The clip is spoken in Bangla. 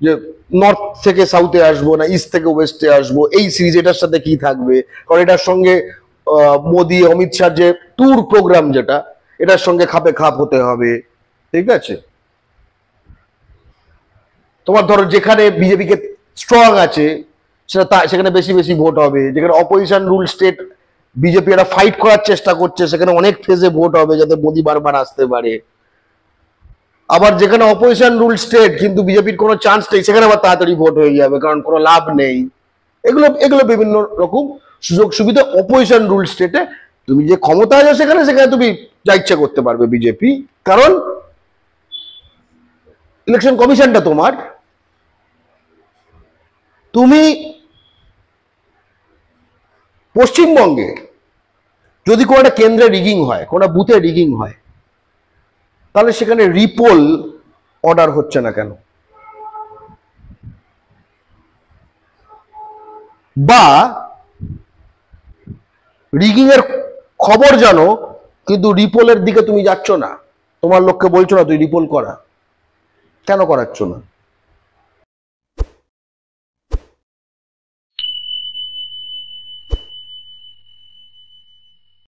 যে নর্থ থেকে সাউথে আসবো না ইস্ট থেকে ওয়েস্টে আসবো, এই সিরিজ এটার সাথে কি থাকবে, কারণ এটার সঙ্গে মোদি অমিত শাহ যে ট্যুর প্রোগ্রাম যেটা, এটার সঙ্গে খাপে খাপ হতে হবে। ঠিক আছে, তোমার ধরো যেখানে বিজেপি কে স্ট্রং আছে সেখানে বেশি বেশি ভোট হবে, যেখানে অপোজিশন রুল স্টেট বিজেপি একটা ফাইট করার চেষ্টা করছে সেখানে অনেক ফেজে ভোট হবে যাতে মোদি বারবার আসতে পারে। আবার যেখানে অপোজিশন রুল স্টেট কিন্তু বিজেপির কোনো চান্স নেই সেখানে আবার তাড়াতাড়ি ভোট হয়ে যাবে কারণ কোনো লাভ নেই। এগুলো এগুলো বিভিন্ন রকম সুযোগ সুবিধা অপোজিশন রুল স্টেটে। তুমি যে ক্ষমতা আছে সেখানে সেখানে তুমি যা ইচ্ছা করতে পারবে বিজেপি, কারণ ইলেকশন কমিশনটা তোমার। তুমি পশ্চিমবঙ্গে যদি কোনো একটা কেন্দ্রে রিগিং হয়, কোনো বুথে রিগিং হয়, তাহলে সেখানে রিপোল অর্ডার হচ্ছে না কেন? বা রিগিং এর খবর জানো কিন্তু রিপোলের দিকে তুমি যাচ্ছ না, তোমার লোককে বলছো না তুই রিপোল করা, কেন করাচ্ছ না?